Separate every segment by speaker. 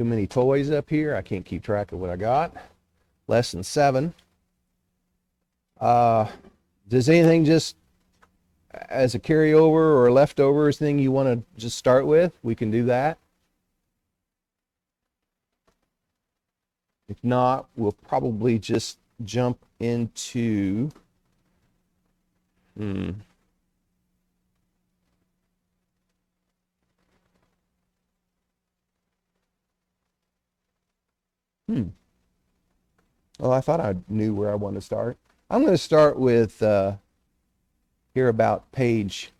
Speaker 1: Too many toys up here. I can't keep track of what I got. Lesson 7. Does anything just as a carryover or leftovers thing you want to just start with? We can do that. If not, we'll probably just jump into Well, I thought I knew where I wanted to start. I'm going to start with here about page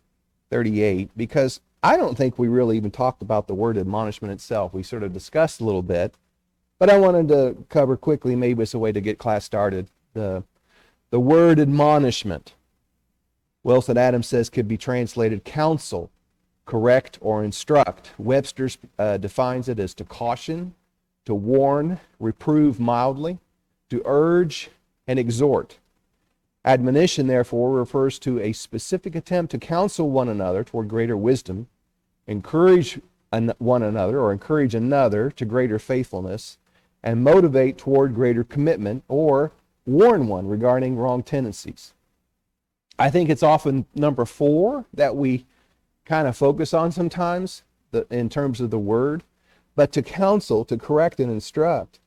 Speaker 1: 38, because I don't think we really even talked about the word admonishment itself. We sort of discussed a little bit, but I wanted to cover quickly, maybe it's a way to get class started, the word admonishment. Wilson Adams says could be translated counsel, correct, or instruct. Webster defines it as to caution, to warn, reprove mildly, to urge, and exhort. Admonition, therefore, refers to a specific attempt to counsel one another toward greater wisdom, encourage one another or encourage another to greater faithfulness, and motivate toward greater commitment, or warn one regarding wrong tendencies. I think it's often number 4 that we kind of focus on sometimes in terms of the word, but to counsel, to correct and instruct,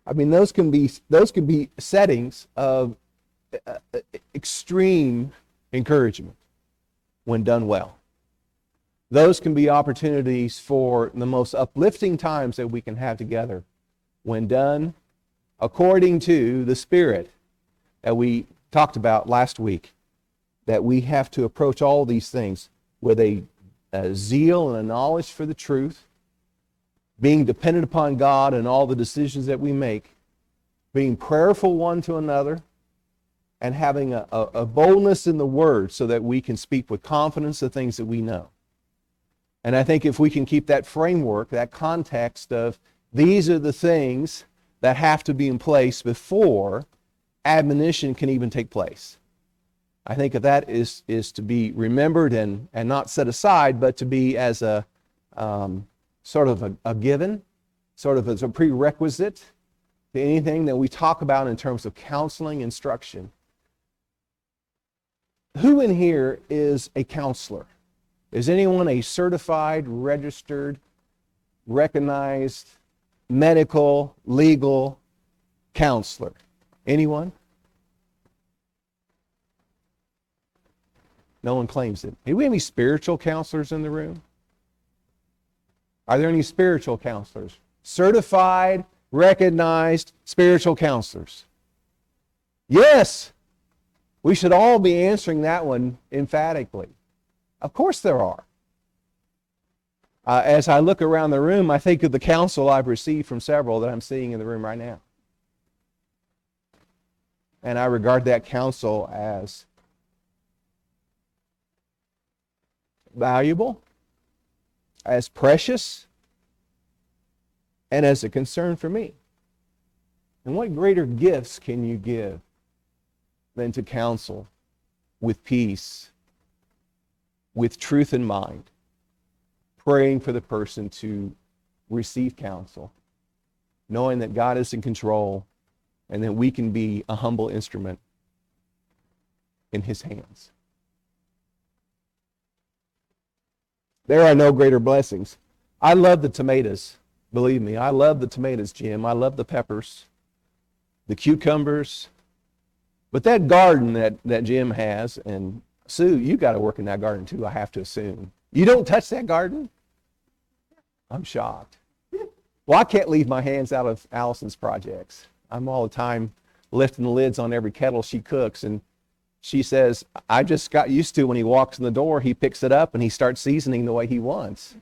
Speaker 1: I mean, those can be settings of extreme encouragement when done well. Those can be opportunities for the most uplifting times that we can have together when done according to the Spirit that we talked about last week, that we have to approach all these things with a zeal and a knowledge for the truth, being dependent upon God in all the decisions that we make, being prayerful one to another, and having a boldness in the Word so that we can speak with confidence the things that we know. And I think if we can keep that framework, that context of these are the things that have to be in place before admonition can even take place, I think that is to be remembered and not set aside, but to be as a sort of a given, sort of as a prerequisite to anything that we talk about in terms of counseling, instruction. Who in here is a counselor? Is anyone a certified, registered, recognized, medical, legal counselor? Anyone? No one claims it. Do we have any spiritual counselors in the room? Are there any spiritual counselors? Certified, recognized spiritual counselors? Yes! We should all be answering that one emphatically. Of course there are. As I look around the room, I think of the counsel I've received from several that I'm seeing in the room right now. And I regard that counsel as valuable, as precious, and as a concern for me. And what greater gifts can you give than to counsel with peace, with truth in mind, praying for the person to receive counsel, knowing that God is in control and that we can be a humble instrument in His hands. There are no greater blessings. I love the tomatoes. Believe me, I love the tomatoes, Jim. I love the peppers, the cucumbers. But that garden that Jim has, and Sue, you got to work in that garden too, I have to assume. You don't touch that garden? I'm shocked. Well, I can't leave my hands out of Allison's projects. I'm all the time lifting the lids on every kettle she cooks, and she says, I just got used to when he walks in the door, he picks it up and he starts seasoning the way he wants.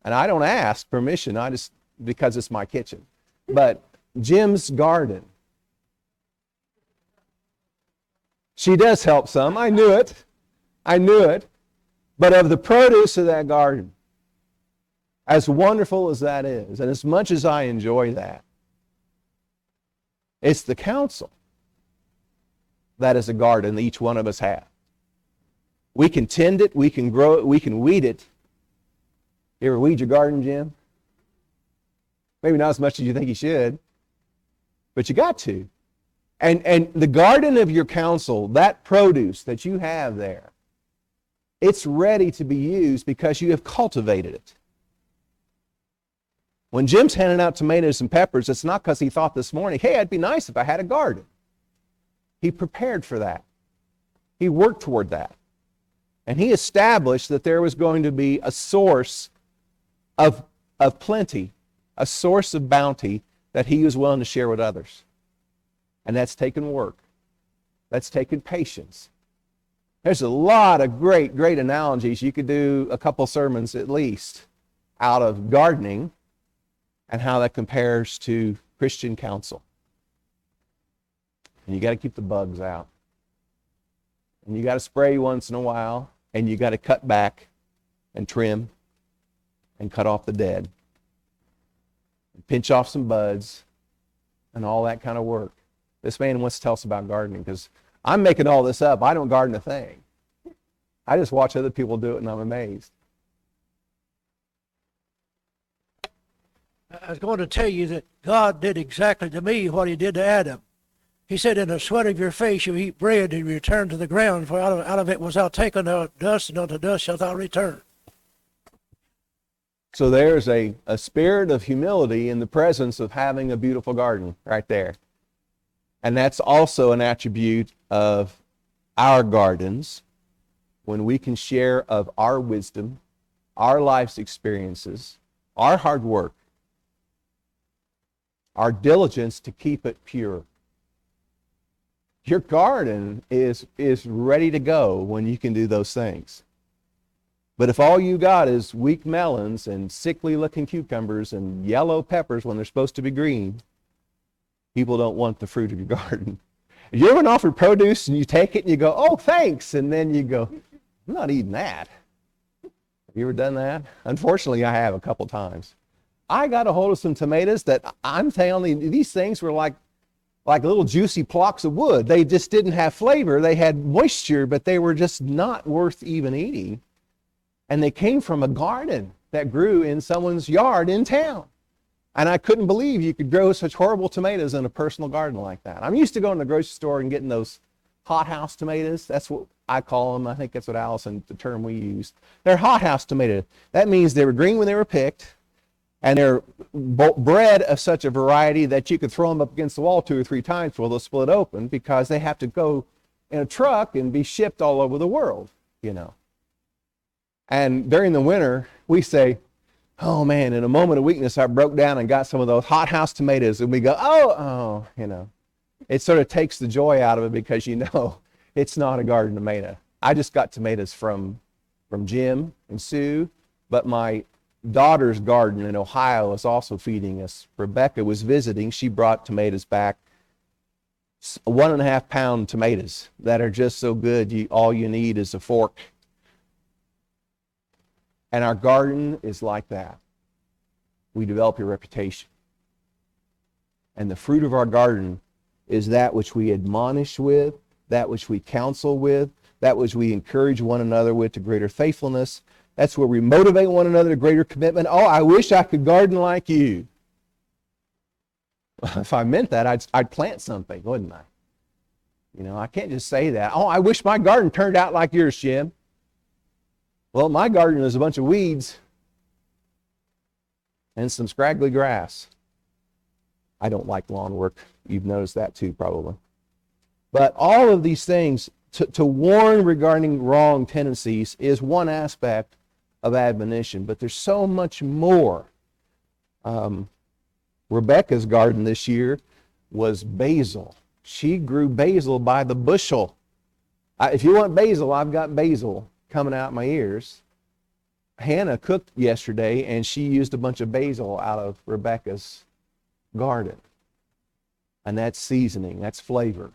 Speaker 1: And I don't ask permission, I just, because it's my kitchen. But Jim's garden, she does help some. I knew it. But of the produce of that garden, as wonderful as that is, and as much as I enjoy that, it's the counsel that is a garden that each one of us have. We can tend it, we can grow it, we can weed it. You ever weed your garden, Jim? Maybe not as much as you think you should, but you got to. And the garden of your counsel, that produce that you have there, it's ready to be used because you have cultivated it. When Jim's handing out tomatoes and peppers, it's not because he thought this morning, hey, it'd be nice if I had a garden. He prepared for that. He worked toward that. And he established that there was going to be a source of plenty, a source of bounty that he was willing to share with others. And that's taken work. That's taken patience. There's a lot of great analogies. You could do a couple sermons at least out of gardening and how that compares to Christian counsel. And you got to keep the bugs out. And you got to spray once in a while, and you got to cut back and trim and cut off the dead. And pinch off some buds and all that kind of work. This man wants to tell us about gardening because I'm making all this up. I don't garden a thing. I just watch other people do it and I'm amazed.
Speaker 2: I was going to tell you that God did exactly to me what he did to Adam. He said, in the sweat of your face you eat bread and you return to the ground, for out of it was thou taken out dust, and unto dust shalt thou return.
Speaker 1: So there's a spirit of humility in the presence of having a beautiful garden right there. And that's also an attribute of our gardens, when we can share of our wisdom, our life's experiences, our hard work, our diligence to keep it pure. Your garden is ready to go when you can do those things. But if all you got is weak melons and sickly looking cucumbers and yellow peppers when they're supposed to be green, people don't want the fruit of your garden. If you ever been offered produce and you take it and you go, oh, thanks, and then you go, I'm not eating that. Have you ever done that? Unfortunately, I have a couple times. I got a hold of some tomatoes that I'm telling you, these things were like little juicy blocks of wood. They just didn't have flavor. They had moisture, but they were just not worth even eating. And they came from a garden that grew in someone's yard in town. And I couldn't believe you could grow such horrible tomatoes in a personal garden like that. I'm used to going to the grocery store and getting those hothouse tomatoes. That's what I call them. I think that's what Allison, the term we use. They're hothouse tomatoes. That means they were green when they were picked, and they're bred of such a variety that you could throw them up against the wall 2 or 3 times before they'll split open, because they have to go in a truck and be shipped all over the world, you know. And during the winter, we say, oh man, in a moment of weakness, I broke down and got some of those hothouse tomatoes, and we go, oh, you know. It sort of takes the joy out of it because you know it's not a garden tomato. I just got tomatoes from Jim and Sue, but my daughter's garden in Ohio is also feeding us. Rebecca was visiting. She brought tomatoes back, 1.5 pound tomatoes that are just so good, all you need is a fork. And our garden is like that. We develop a reputation. And the fruit of our garden is that which we admonish with, that which we counsel with, that which we encourage one another with to greater faithfulness. That's where we motivate one another to greater commitment. Oh, I wish I could garden like you. If I meant that, I'd plant something, wouldn't I? You know, I can't just say that. Oh, I wish my garden turned out like yours, Jim. Well, my garden is a bunch of weeds and some scraggly grass. I don't like lawn work. You've noticed that too, probably. But all of these things, to warn regarding wrong tendencies is one aspect of admonition, but there's so much more. Rebecca's garden this year was basil. She grew basil by the bushel. If you want basil, I've got basil coming out my ears. Hannah cooked yesterday, and she used a bunch of basil out of Rebecca's garden. And that's seasoning, that's flavor.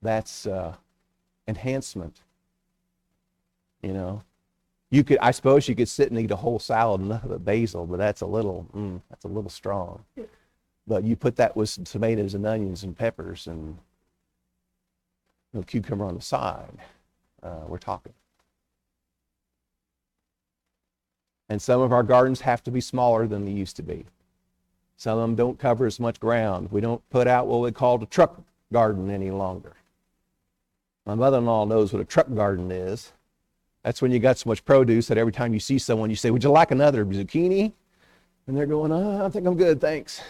Speaker 1: That's enhancement. You know, I suppose you could sit and eat a whole salad and nothing but basil, but that's a little strong. But you put that with some tomatoes and onions and peppers and cucumber on the side. We're talking. And some of our gardens have to be smaller than they used to be. Some of them don't cover as much ground. We don't put out what we call a truck garden any longer. My mother-in-law knows what a truck garden is. That's when you got so much produce that every time you see someone, you say, would you like another zucchini? And they're going, I think I'm good, thanks.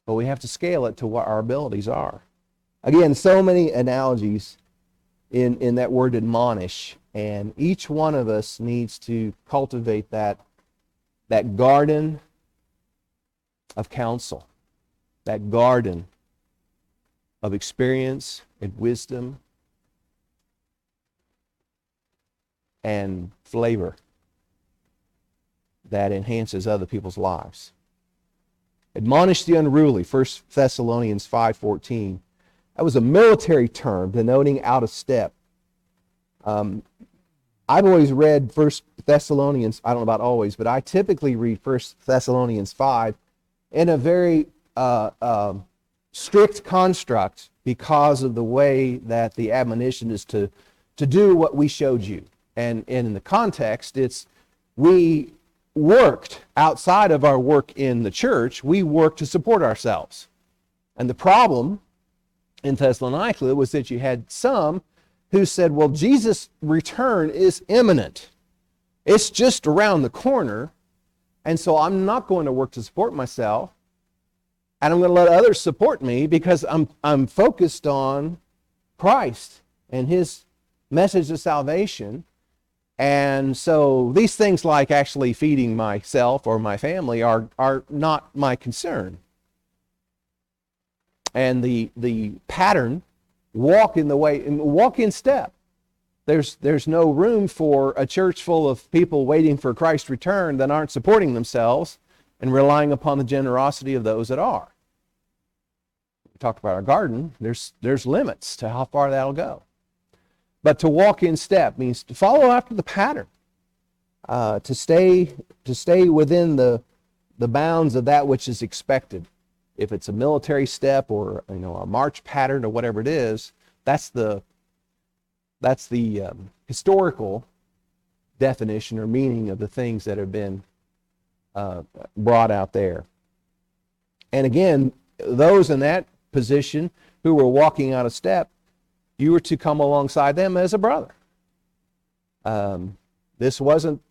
Speaker 1: But we have to scale it to what our abilities are. Again, so many analogies in that word admonish, and each one of us needs to cultivate that garden of counsel, that garden of experience and wisdom and flavor that enhances other people's lives. Admonish the unruly, 1 Thessalonians 5:14. That was a military term denoting out of step. I've always read 1 Thessalonians, I don't know about always, but I typically read 1 Thessalonians 5 in a very strict construct because of the way that the admonition is to do what we showed you. And in the context, it's we worked outside of our work in the church, we worked to support ourselves. And the problem in Thessalonica was that you had some who said, well, Jesus' return is imminent. It's just around the corner, and so I'm not going to work to support myself, and I'm going to let others support me because I'm focused on Christ and his message of salvation. And so these things like actually feeding myself or my family are not my concern. And the pattern, walk in step. There's no room for a church full of people waiting for Christ's return that aren't supporting themselves and relying upon the generosity of those that are. We talked about our garden. There's limits to how far that'll go. But to walk in step means to follow after the pattern, to stay within the bounds of that which is expected. If it's a military step or a march pattern or whatever it is, that's the historical definition or meaning of the things that have been brought out there. And again, those in that position who were walking out of step, you were to come alongside them as a brother. This wasn't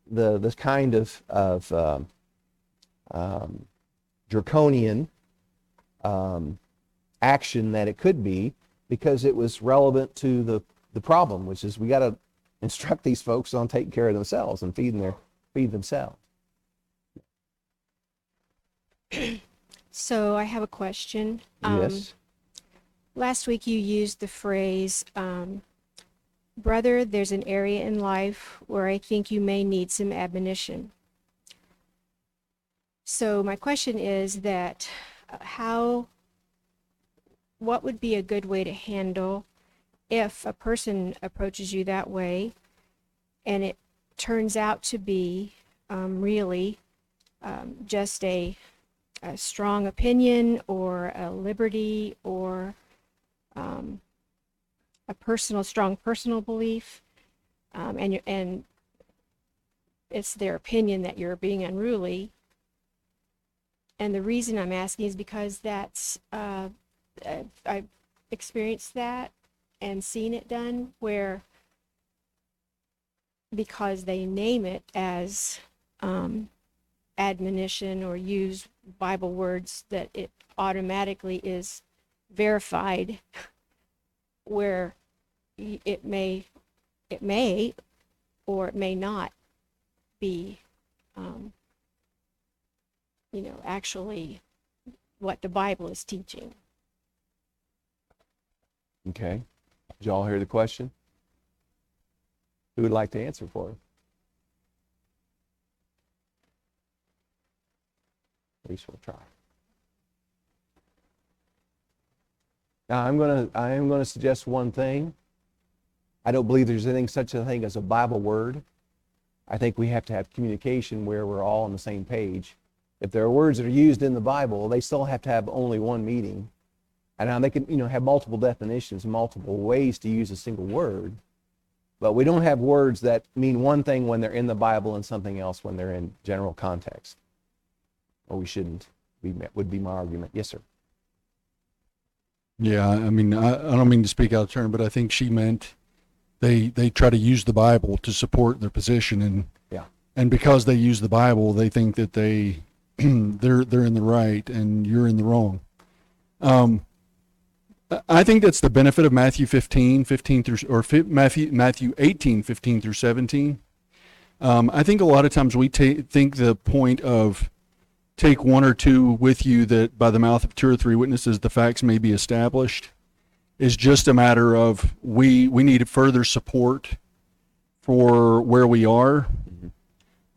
Speaker 1: the kind of draconian action that it could be, because it was relevant to the problem, which is we got to instruct these folks on taking care of themselves and feed themselves.
Speaker 3: So I have a question.
Speaker 1: Yes.
Speaker 3: Last week you used the phrase, brother, there's an area in life where I think you may need some admonition. So my question is that what would be a good way to handle if a person approaches you that way and it turns out to be really just a strong opinion or a liberty or a strong personal belief, and it's their opinion that you're being unruly. And the reason I'm asking is because that's I've experienced that and seen it done, where because they name it as admonition or use Bible words, that it automatically is verified, where it may or it may not be actually what the Bible is teaching.
Speaker 1: Okay. Did y'all hear the question? Who would like to answer for it? At least we'll try. Now I am gonna suggest one thing. I don't believe there's anything such a thing as a Bible word. I think we have to have communication where we're all on the same page. If there are words that are used in the Bible, they still have to have only one meaning. And now they can, have multiple definitions, multiple ways to use a single word. But we don't have words that mean one thing when they're in the Bible and something else when they're in general context. Or we shouldn't, would be my argument. Yes, sir.
Speaker 4: Yeah, I mean, I don't mean to speak out of turn, but I think she meant they try to use the Bible to support their position, and because they use the Bible, they think that they're in the right and you're in the wrong. I think that's the benefit of Matthew 15 through, or Matthew 18, 15 through 17. I think a lot of times we think the point of take one or two with you, that by the mouth of two or three witnesses the facts may be established, is just a matter of we need further support for where we are,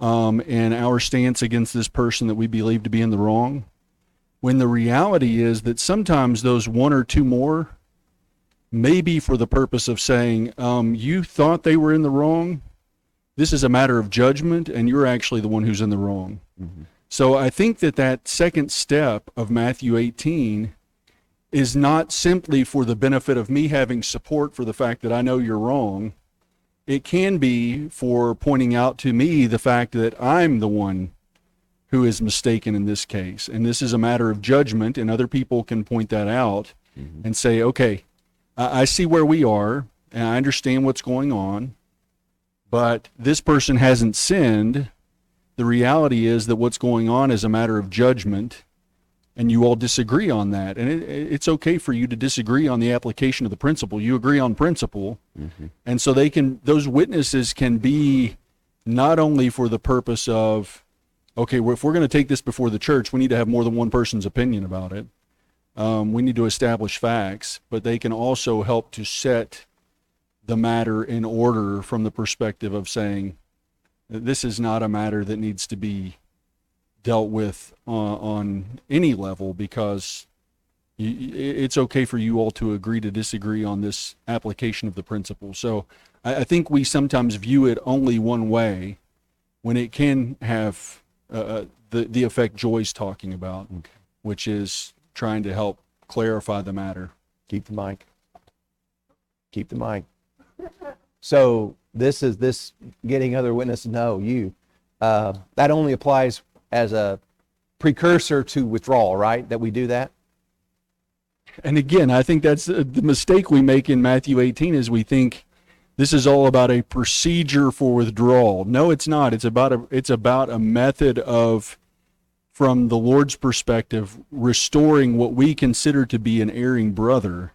Speaker 4: and our stance against this person that we believe to be in the wrong, when the reality is that sometimes those one or two more may be for the purpose of saying, you thought they were in the wrong, this is a matter of judgment, and you're actually the one who's in the wrong. So I think that second step of Matthew 18 is not simply for the benefit of me having support for the fact that I know you're wrong. It can be for pointing out to me the fact that I'm the one who is mistaken in this case. And this is a matter of judgment, and other people can point that out and say, okay, I see where we are, and I understand what's going on, but this person hasn't sinned. The reality is that what's going on is a matter of judgment, and you all disagree on that. And it's okay for you to disagree on the application of the principle. You agree on principle. And so those witnesses can be not only for the purpose of, okay, well, if we're going to take this before the church, we need to have more than one person's opinion about it. We need to establish facts, but they can also help to set the matter in order from the perspective of saying, this is not a matter that needs to be dealt with on any level, because it's okay for you all to agree to disagree on this application of the principle. So I think we sometimes view it only one way when it can have the effect Joy's talking about, which is trying to help clarify the matter.
Speaker 1: Keep the mic. Keep the mic. So this getting other witnesses to know you. That only applies as a precursor to withdrawal, right? That we do that?
Speaker 4: And again, I think that's the mistake we make in Matthew 18, is we think this is all about a procedure for withdrawal. No, it's not. It's about a method of, from the Lord's perspective, restoring what we consider to be an erring brother.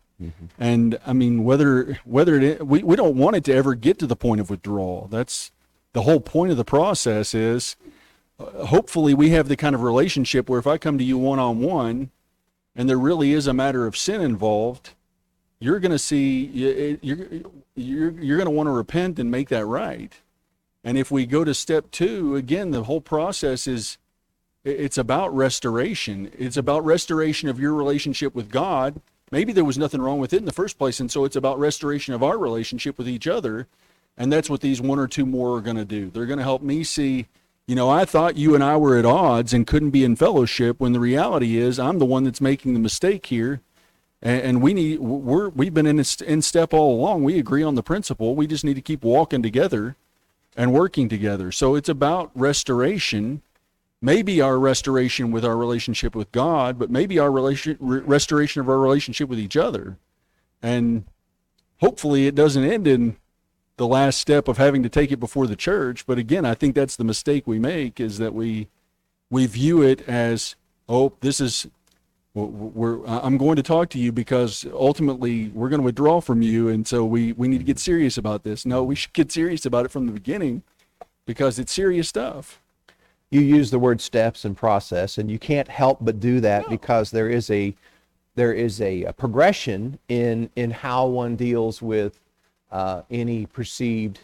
Speaker 4: And I mean, we don't want it to ever get to the point of withdrawal. That's the whole point of the process. Is hopefully we have the kind of relationship where if I come to you one-on-one and there really is a matter of sin involved, you're going to see, you're going to want to repent and make that right. And if we go to step 2, again, the whole process it's about restoration. It's about restoration of your relationship with God. Maybe there was nothing wrong with it in the first place, and so it's about restoration of our relationship with each other. And that's what these one or two more are going to do. They're going to help me see, I thought you and I were at odds and couldn't be in fellowship, when the reality is I'm the one that's making the mistake here. And we've been in step all along. We agree on the principle. We just need to keep walking together and working together. So it's about restoration. Maybe our restoration with our relationship with God, but maybe our restoration of our relationship with each other. And hopefully it doesn't end in the last step of having to take it before the church. But again, I think that's the mistake we make, is that we view it as, I'm going to talk to you because ultimately we're going to withdraw from you, and so we need to get serious about this. No, we should get serious about it from the beginning, because it's serious stuff.
Speaker 1: You use the word steps and process, and you can't help but do that because there is a progression in how one deals with any perceived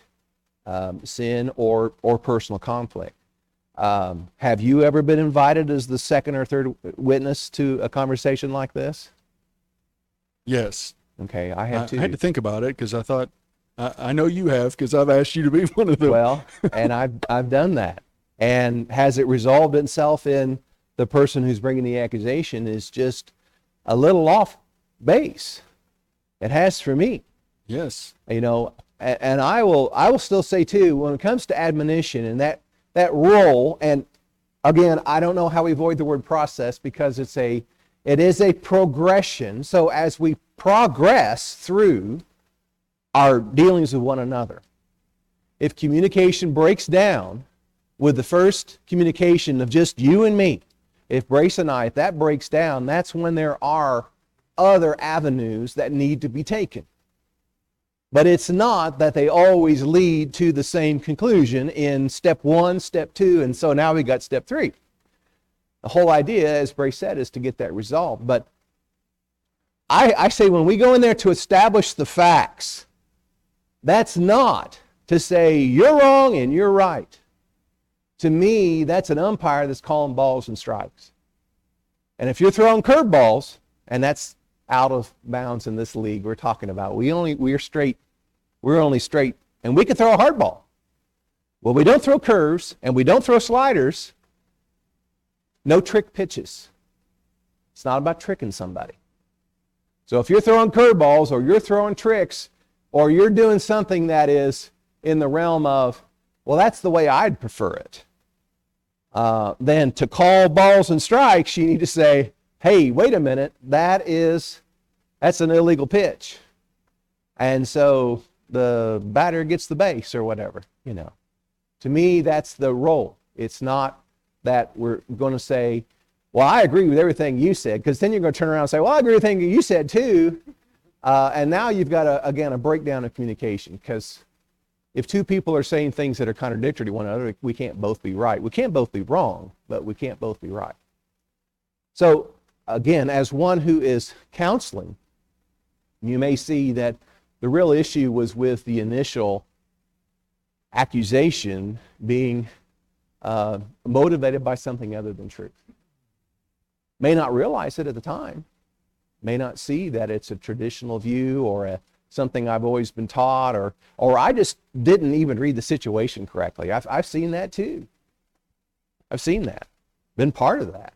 Speaker 1: sin or personal conflict. Have you ever been invited as the second or third witness to a conversation like this?
Speaker 4: Yes.
Speaker 1: Okay, I have too.
Speaker 4: I had to think about it, because I thought, I know you have, because I've asked you to be one of them.
Speaker 1: Well, and I've done that. And has it resolved itself in the person who's bringing the accusation is just a little off base? It has for me.
Speaker 4: Yes.
Speaker 1: And I will still say too, when it comes to admonition and that role, and again, I don't know how we avoid the word process because it is a progression. So as we progress through our dealings with one another, if communication breaks down with the first communication of just you and me, if Brace and I, if that breaks down, that's when there are other avenues that need to be taken. But it's not that they always lead to the same conclusion in step 1, step 2, and so now we got step 3. The whole idea, as Brace said, is to get that resolved. But I say when we go in there to establish the facts, that's not to say you're wrong and you're right. To me, that's an umpire that's calling balls and strikes. And if you're throwing curveballs, and that's out of bounds in this league we're talking about. We're only straight, and we can throw a hard ball. Well, we don't throw curves, and we don't throw sliders. No trick pitches. It's not about tricking somebody. So if you're throwing curveballs, or you're throwing tricks, or you're doing something that is in the realm of, well, that's the way I'd prefer it, then to call balls and strikes, you need to say, hey, wait a minute, that's an illegal pitch. And so the batter gets the base or whatever, To me, that's the role. It's not that we're going to say, well, I agree with everything you said, because then you're going to turn around and say, well, I agree with everything you said too. And now you've got, a breakdown of communication, because if two people are saying things that are contradictory to one another, we can't both be right. We can't both be wrong, but we can't both be right. So, again, as one who is counseling, you may see that the real issue was with the initial accusation being motivated by something other than truth. May not realize it at the time, may not see that it's a traditional view or something I've always been taught, or I just didn't even read the situation correctly. I've seen that too. I've seen that, been part of that.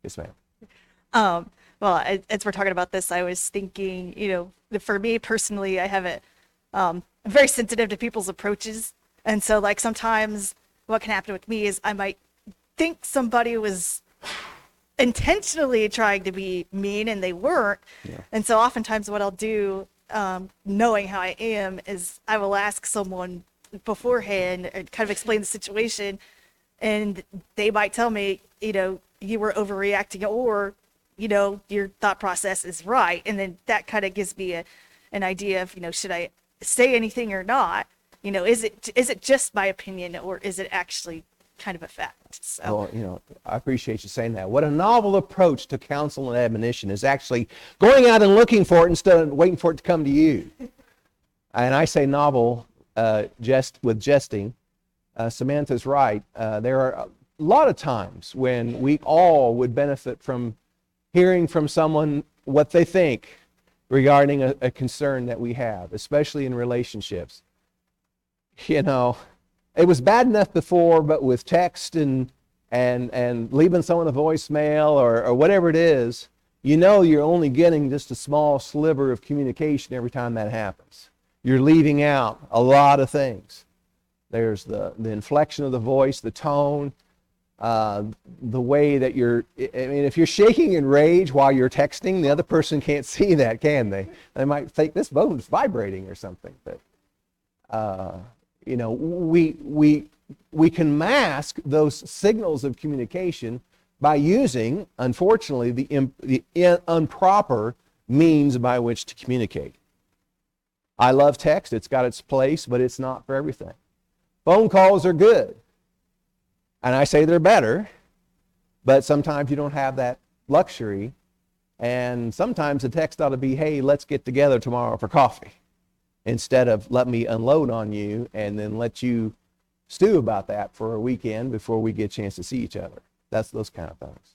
Speaker 1: Yes, ma'am.
Speaker 5: Well, as we're talking about this, I was thinking, for me personally, I'm very sensitive to people's approaches. And so like sometimes what can happen with me is I might think somebody was intentionally trying to be mean and they weren't. Yeah. And so oftentimes what I'll do, knowing how I am, is I will ask someone beforehand and kind of explain the situation, and they might tell me, you were overreacting, or your thought process is right. And then that kind of gives me an idea of, should I say anything or not? Is it just my opinion, or is it actually kind of a fact? So,
Speaker 1: well, I appreciate you saying that. What a novel approach to counsel and admonition is actually going out and looking for it instead of waiting for it to come to you. And I say novel with jesting. Samantha's right. There are a lot of times when we all would benefit from hearing from someone what they think regarding a concern that we have, especially in relationships. It was bad enough before, but with text and leaving someone a voicemail or whatever it is, you're only getting just a small sliver of communication every time that happens. You're leaving out a lot of things. There's the inflection of the voice, the tone, the way that if you're shaking in rage while you're texting, the other person can't see that, can they? They might think this phone is vibrating or something. But we can mask those signals of communication by using, unfortunately, the improper means by which to communicate. I love text. It's got its place, but it's not for everything. Phone calls are good. And I say they're better, but sometimes you don't have that luxury. And sometimes the text ought to be, hey, let's get together tomorrow for coffee, instead of let me unload on you and then let you stew about that for a weekend before we get a chance to see each other. That's those kind of things.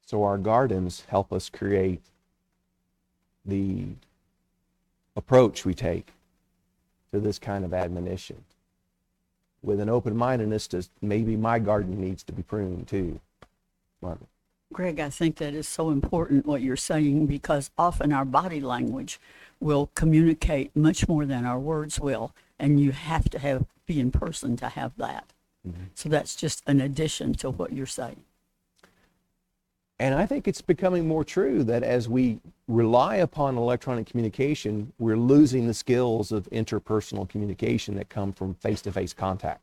Speaker 1: So our gardens help us create the approach we take to this kind of admonition, with an open-mindedness to maybe my garden needs to be pruned too.
Speaker 6: Greg, I think that is so important what you're saying, because often our body language will communicate much more than our words will, and you have to be in person to have that. So that's just an addition to what you're saying.
Speaker 1: And I think it's becoming more true that as we rely upon electronic communication, we're losing the skills of interpersonal communication that come from face-to-face contact,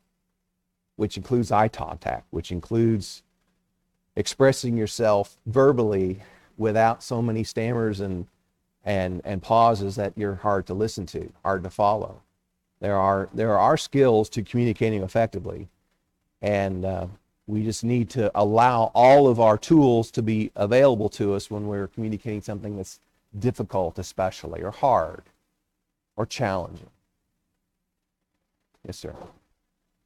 Speaker 1: which includes eye contact, which includes expressing yourself verbally without so many stammers and pauses that you're hard to listen to, hard to follow. There are skills to communicating effectively, and we just need to allow all of our tools to be available to us when we're communicating something that's difficult, especially, or hard, or challenging. Yes, sir.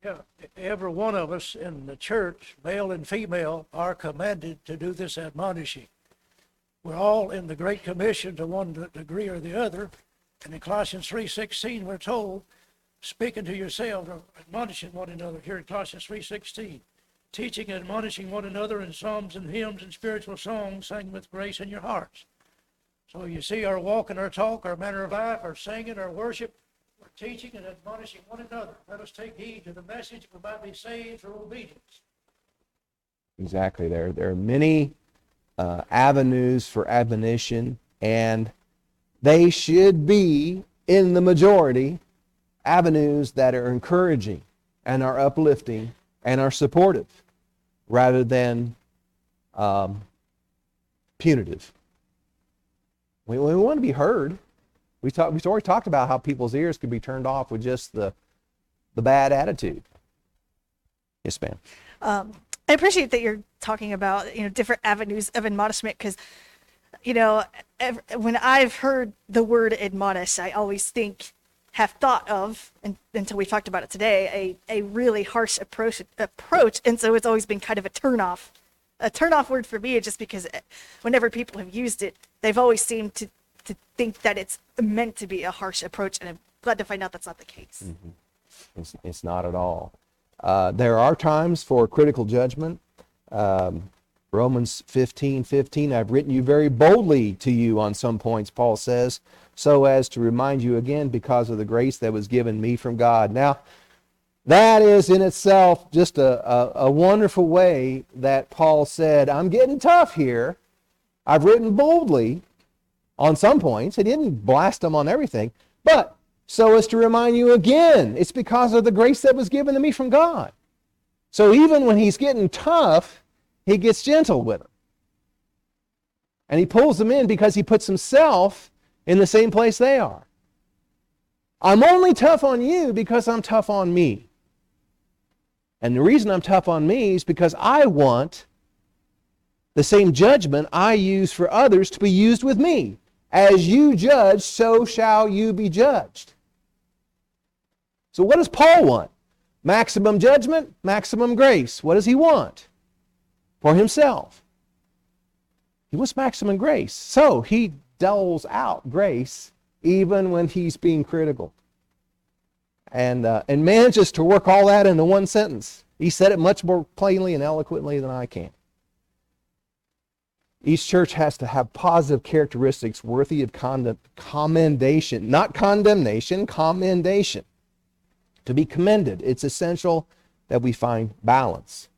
Speaker 2: Yeah, every one of us in the church, male and female, are commanded to do this admonishing. We're all in the Great Commission to one degree or the other. And in Colossians 3:16, we're told, speaking to yourselves, or admonishing one another, here in Colossians 3:16, teaching and admonishing one another in psalms and hymns and spiritual songs, singing with grace in your hearts. So you see, our walk and our talk, our manner of life, our singing, our worship, we're teaching and admonishing one another. Let us take heed to the message, we might be saved through obedience.
Speaker 1: Exactly. There are many avenues for admonition, and they should be, in the majority, avenues that are encouraging and are uplifting and are supportive rather than punitive. We want to be heard. We've already talked about how people's ears could be turned off with just the bad attitude. Yes, ma'am.
Speaker 5: I appreciate that you're talking about, different avenues of admonishment, because, when I've heard the word admonish, I always have thought of, until we talked about it today, a really harsh approach. And so it's always been kind of a turnoff word for me, just because whenever people have used it, they've always seemed to think that it's meant to be a harsh approach, and I'm glad to find out that's not the case.
Speaker 1: Mm-hmm. It's not at all. There are times for critical judgment. Romans 15:15, I've written you very boldly to you on some points, Paul says, so as to remind you again because of the grace that was given me from God. Now, that is in itself just a wonderful way that Paul said, I'm getting tough here. I've written boldly on some points. He didn't blast them on everything, but so as to remind you again, it's because of the grace that was given to me from God. So even when he's getting tough, he gets gentle with them. And he pulls them in because he puts himself in the same place they are. I'm only tough on you because I'm tough on me. And the reason I'm tough on me is because I want the same judgment I use for others to be used with me. As you judge, so shall you be judged. So what does Paul want? Maximum judgment, maximum grace. What does he want for himself? He wants maximum grace. So he doles out grace even when he's being critical. And manages to work all that into one sentence. He said it much more plainly and eloquently than I can. Each church has to have positive characteristics worthy of commendation, not condemnation, commendation. To be commended, it's essential that we find balance.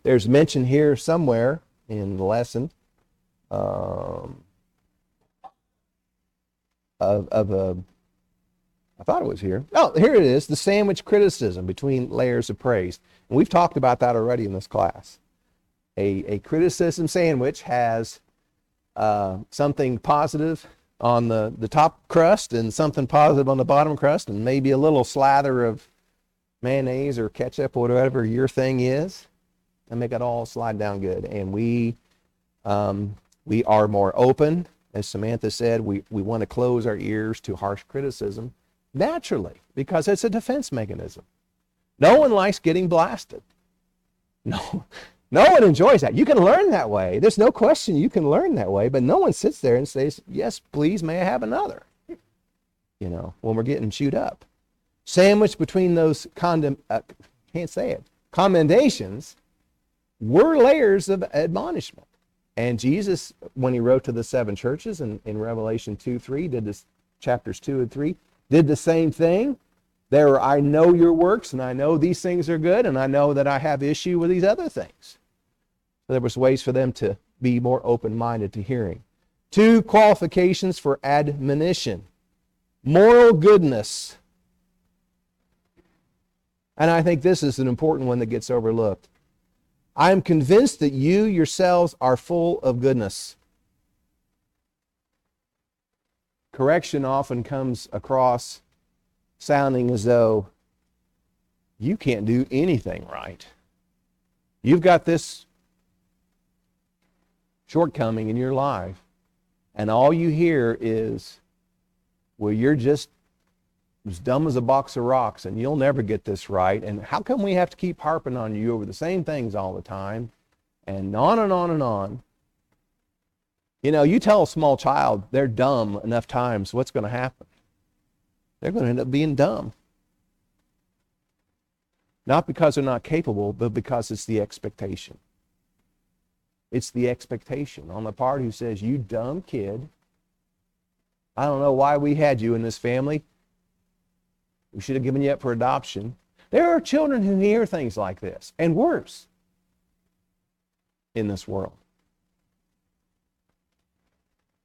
Speaker 1: There's mention here somewhere in the lesson I thought it was here. Oh, here it is, the sandwich criticism between layers of praise. And we've talked about that already in this class. A criticism sandwich has something positive on the top crust and something positive on the bottom crust, and maybe a little slather of mayonnaise or ketchup or whatever your thing is, and make it all slide down good. And we are more open. As Samantha said, we want to close our ears to harsh criticism naturally because it's a defense mechanism. No one likes getting blasted. No one enjoys that. You can learn that way. There's no question you can learn that way, but no one sits there and says, yes, please, may I have another? When we're getting chewed up. Sandwiched between those commendations were layers of admonishment. And Jesus, when he wrote to the seven churches in Revelation 2:3, did this, chapters 2 and 3, did the same thing. I know your works, and I know these things are good, and I know that I have issue with these other things. So there was ways for them to be more open-minded to hearing. 2 qualifications for admonition. Moral goodness. And I think this is an important one that gets overlooked. I am convinced that you yourselves are full of goodness. Correction often comes across sounding as though you can't do anything right. You've got this shortcoming in your life, and all you hear is, well, you're just as dumb as a box of rocks, and you'll never get this right. And how come we have to keep harping on you over the same things all the time? And on and on and on. You know, you tell a small child they're dumb enough times, what's going to happen? They're going to end up being dumb. Not because they're not capable, but because it's the expectation. It's the expectation on the part who says, you dumb kid, I don't know why we had you in this family. We should have given you up for adoption. There are children who hear things like this, and worse, in this world.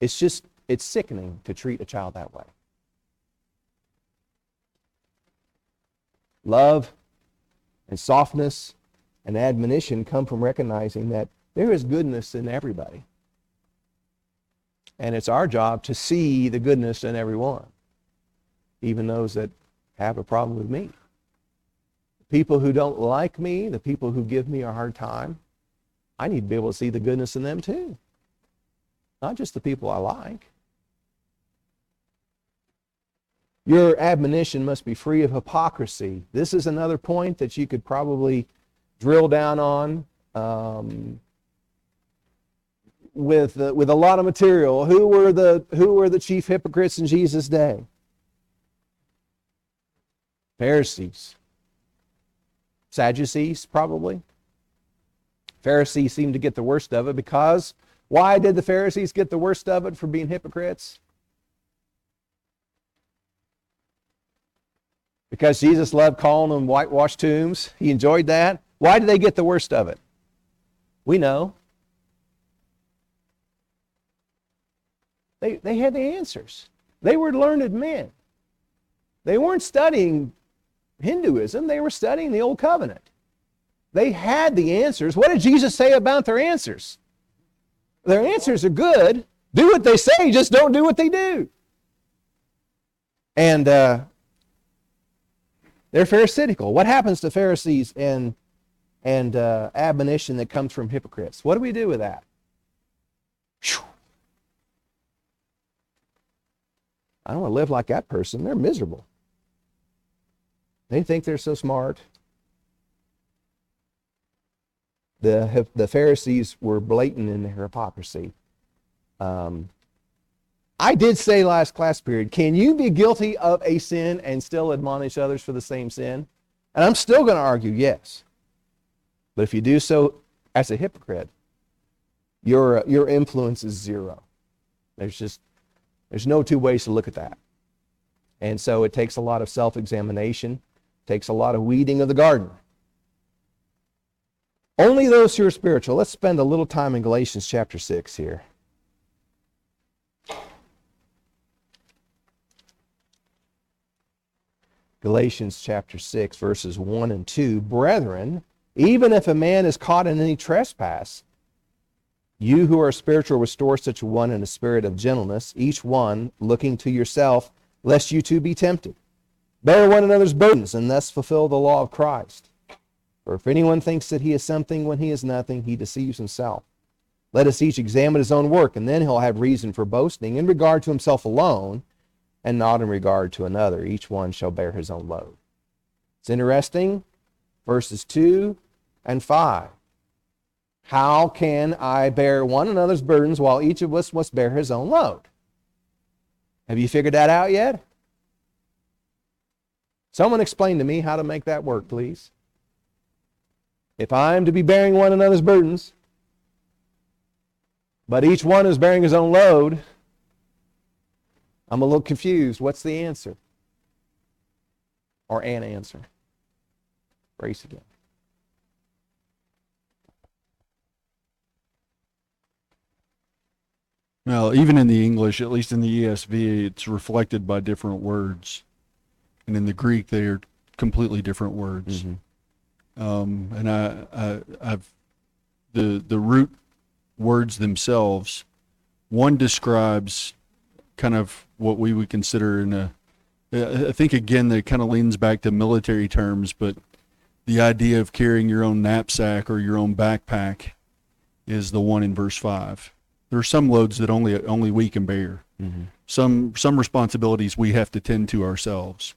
Speaker 1: It's sickening to treat a child that way. Love and softness and admonition come from recognizing that there is goodness in everybody. And it's our job to see the goodness in everyone, even those that have a problem with me. The people who don't like me, the people who give me a hard time, I need to be able to see the goodness in them too. Not just the people I like. Your admonition must be free of hypocrisy. This is another point that you could probably drill down on with a lot of material. Who were the chief hypocrites in Jesus' day? Pharisees. Sadducees, probably. Pharisees seemed to get the worst of it because why did the Pharisees get the worst of it for being hypocrites? Because Jesus loved calling them whitewashed tombs. He enjoyed that. Why did they get the worst of it? We know. They had the answers. They were learned men. They weren't studying Hinduism. They were studying the Old Covenant. They had the answers. What did Jesus say about their answers? Their answers are good. Do what they say, just don't do what they do. And they're pharisaical. What happens to Pharisees and admonition that comes from hypocrites? What do we do with that? Whew. I don't want to live like that person. They're miserable. They think they're so smart. The Pharisees were blatant in their hypocrisy. I did say last class period, can you be guilty of a sin and still admonish others for the same sin? And I'm still going to argue yes. But if you do so as a hypocrite, your influence is zero. There's no two ways to look at that. And so it takes a lot of self-examination, takes a lot of weeding of the garden. Only those who are spiritual. Let's spend a little time in Galatians chapter 6 here. Galatians chapter 6, verses 1 and 2. Brethren, even if a man is caught in any trespass, you who are spiritual restore such a one in a spirit of gentleness, each one looking to yourself, lest you too be tempted. Bear one another's burdens, and thus fulfill the law of Christ. For if anyone thinks that he is something when he is nothing, he deceives himself. Let us each examine his own work, and then he'll have reason for boasting in regard to himself alone, and not in regard to another. Each one shall bear his own load. It's interesting, verses 2 and 5. How can I bear one another's burdens while each of us must bear his own load? Have you figured that out yet? Someone explain to me how to make that work, please. If I'm to be bearing one another's burdens, but each one is bearing his own load, I'm a little confused. What's the answer? Or an answer? Grace again.
Speaker 4: Well, even in the English, at least in the ESV, it's reflected by different words. And in the Greek, they are completely different words. And I've the root words themselves. One describes kind of what we would consider I think again that kind of leans back to military terms, but the idea of carrying your own knapsack or your own backpack is the one in verse 5. There are some loads that only we can bear. Some responsibilities we have to tend to ourselves.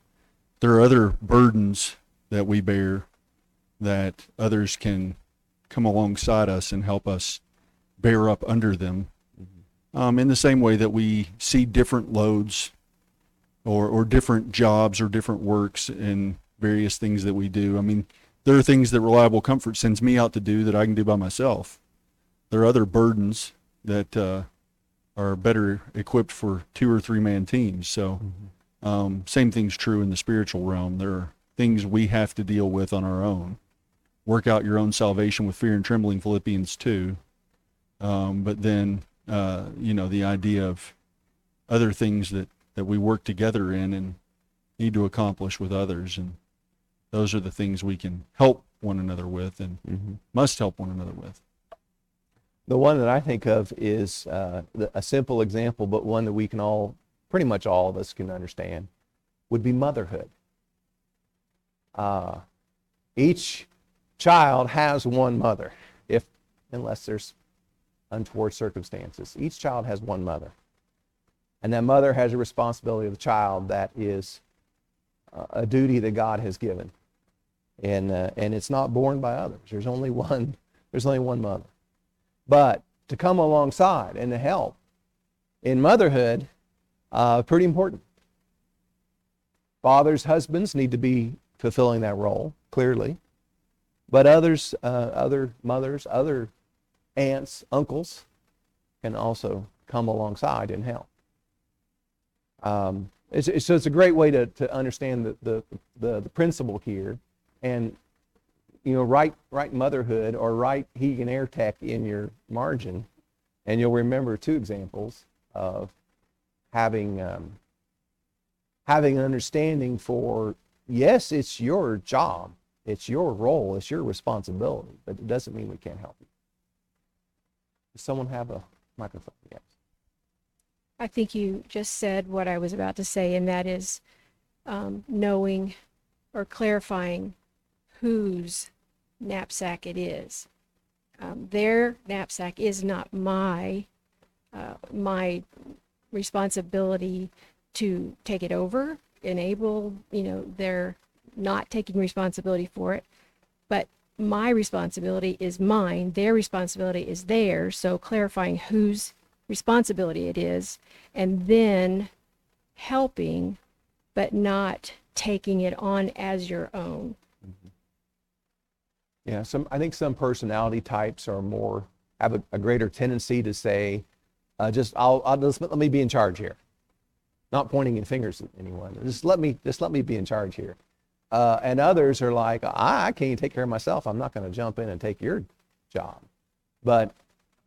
Speaker 4: There are other burdens that we bear that others can come alongside us and help us bear up under them. In the same way that we see different loads or different jobs or different works in various things that we do. I mean, there are things that Reliable Comfort sends me out to do that I can do by myself. There are other burdens that are better equipped for 2 or 3 man teams. So same thing's true in the spiritual realm. There are things we have to deal with on our own. Work out your own salvation with fear and trembling, Philippians 2. But then, the idea of other things that we work together in and need to accomplish with others. And those are the things we can help one another with and must help one another with.
Speaker 1: The one that I think of is a simple example, but one that we can pretty much all of us can understand, would be motherhood. Each child has one mother, unless there's untoward circumstances. Each child has one mother. And that mother has a responsibility of the child that is a duty that God has given. And it's not borne by others. There's only one mother. But to come alongside and to help in motherhood, pretty important. Fathers, husbands need to be fulfilling that role, clearly. But others, other mothers, other aunts, uncles can also come alongside and help. So it's a great way to understand the principle here. And write motherhood or write heat and air tech in your margin, and you'll remember 2 examples of having an understanding for, yes, it's your job, it's your role, it's your responsibility, but it doesn't mean we can't help you. Does someone have a microphone? Yes.
Speaker 3: I think you just said what I was about to say, and that is knowing or clarifying whose knapsack it is. Their knapsack is not my responsibility to take it over, enable, they're not taking responsibility for it, but my responsibility is mine, their responsibility is theirs, so clarifying whose responsibility it is, and then helping, but not taking it on as your own.
Speaker 1: Yeah, I think some personality types have a greater tendency to say, let me be in charge here. Not pointing fingers at anyone. Just let me be in charge here. And others are like, I can't take care of myself. I'm not going to jump in and take your job. But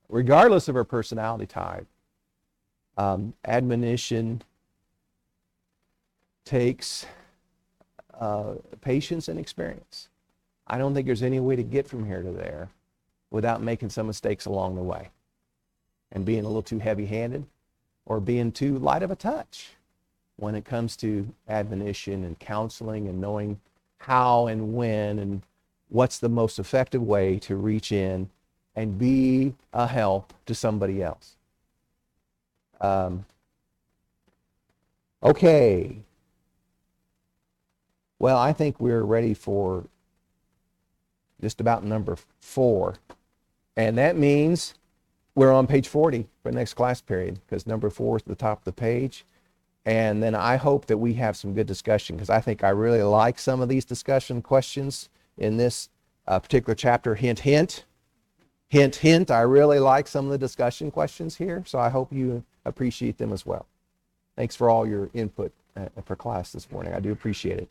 Speaker 1: regardless of our personality type, admonition takes patience and experience. I don't think there's any way to get from here to there without making some mistakes along the way and being a little too heavy-handed or being too light of a touch when it comes to admonition and counseling and knowing how and when and what's the most effective way to reach in and be a help to somebody else. Okay. Well, I think we're ready for just about number 4. And that means we're on page 40 for the next class period, because number 4 is at the top of the page. And then I hope that we have some good discussion, because I think I really like some of these discussion questions in this a particular chapter, hint, hint. Hint, hint, I really like some of the discussion questions here, so I hope you appreciate them as well. Thanks for all your input for class this morning. I do appreciate it.